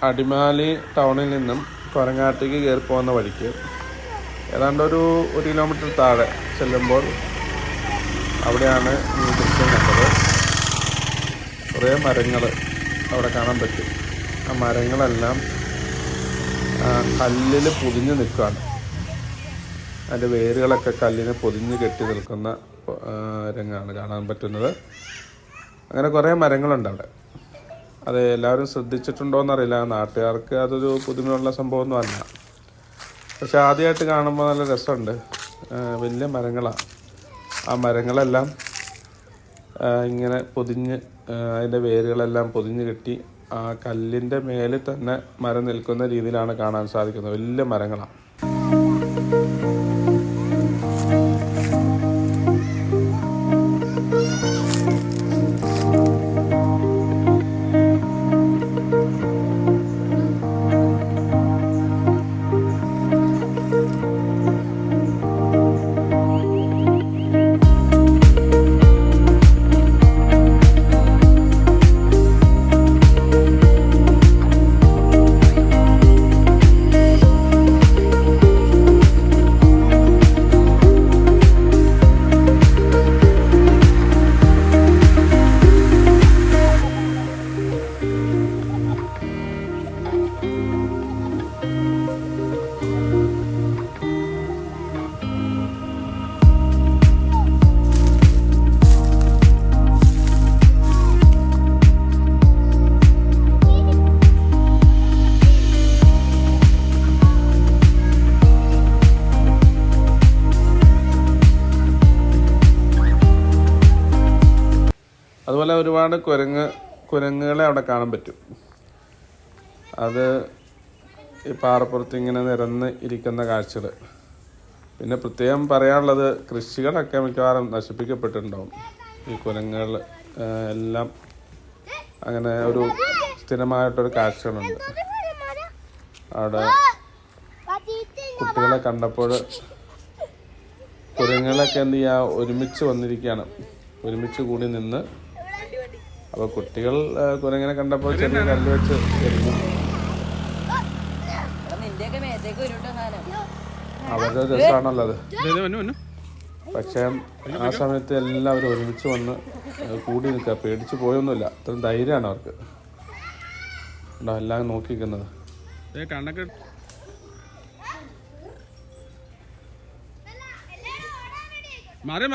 അടിമാലി ടൗണിൽ നിന്നും കൊരങ്ങാട്ടിക്ക് കയറി പോകുന്ന വഴിക്ക് ഏതാണ്ട് ഒരു കിലോമീറ്റർ താഴെ ചെല്ലുമ്പോൾ അവിടെയാണ് ഈ ദൃശ്യം കണ്ടത്. കുറേ മരങ്ങൾ അവിടെ കാണാൻ പറ്റും. ആ മരങ്ങളെല്ലാം കല്ലിൽ പൊതിഞ്ഞ് നിൽക്കുകയാണ്. അതിൻ്റെ വേരുകളൊക്കെ കല്ലിനെ പൊതിഞ്ഞ് കെട്ടി നിൽക്കുന്ന രംഗമാണ് കാണാൻ പറ്റുന്നത്. അങ്ങനെ കുറേ മരങ്ങളുണ്ട് അവിടെ. അത് എല്ലാവരും ശ്രദ്ധിച്ചിട്ടുണ്ടോയെന്നറിയില്ല. നാട്ടുകാർക്ക് അതൊരു പുതുമയുള്ള സംഭവമൊന്നും അല്ല. പക്ഷെ ആദ്യമായിട്ട് കാണുമ്പോൾ നല്ല രസമുണ്ട്. വലിയ മരങ്ങളാണ്. ആ മരങ്ങളെല്ലാം ഇങ്ങനെ പൊതിഞ്ഞ് അതിൻ്റെ വേരുകളെല്ലാം പൊതിഞ്ഞ് കെട്ടി ആ കല്ലിൻ്റെ മേലിൽ തന്നെ മരം നിൽക്കുന്ന രീതിയിലാണ് കാണാൻ സാധിക്കുന്നത്. വലിയ മരങ്ങളാണ്. അതുപോലെ ഒരുപാട് കുരങ്ങുകളെ അവിടെ കാണാൻ പറ്റും. അത് ഈ പാറപ്പുറത്ത് ഇങ്ങനെ നിരന്ന് ഇരിക്കുന്ന കാഴ്ചകൾ. പിന്നെ പ്രത്യേകം പറയാനുള്ളത്, കൃഷികളൊക്കെ മിക്കവാറും നശിപ്പിക്കപ്പെട്ടിട്ടുണ്ടാവും. ഈ കുരങ്ങുകൾ എല്ലാം അങ്ങനെ ഒരു സ്ഥിരമായിട്ടൊരു കാഴ്ചകളുണ്ട്. അവിടെ കുട്ടികളെ കണ്ടപ്പോൾ കുരങ്ങുകളൊക്കെ എന്ത് ചെയ്യുക, ഒരുമിച്ച് വന്നിരിക്കുകയാണ്. ഒരുമിച്ച് കൂടി നിന്ന്. അപ്പോൾ കുട്ടികൾ കുരങ്ങനെ കണ്ടപ്പോൾ ചെറിയ കല്ല് വെച്ച് എറിഞ്ഞു. അവരുടെ രസമാണല്ലോ അത്. പക്ഷേ ആ സമയത്ത് എല്ലാവരും ഒരുമിച്ച് വന്ന് കൂടി നിൽക്കുക. പേടിച്ച് പോയൊന്നുമില്ല. അത്രയും ധൈര്യമാണ് അവർക്ക്. ഉണ്ടോ എല്ലാം നോക്കിക്കുന്നത്. മാറി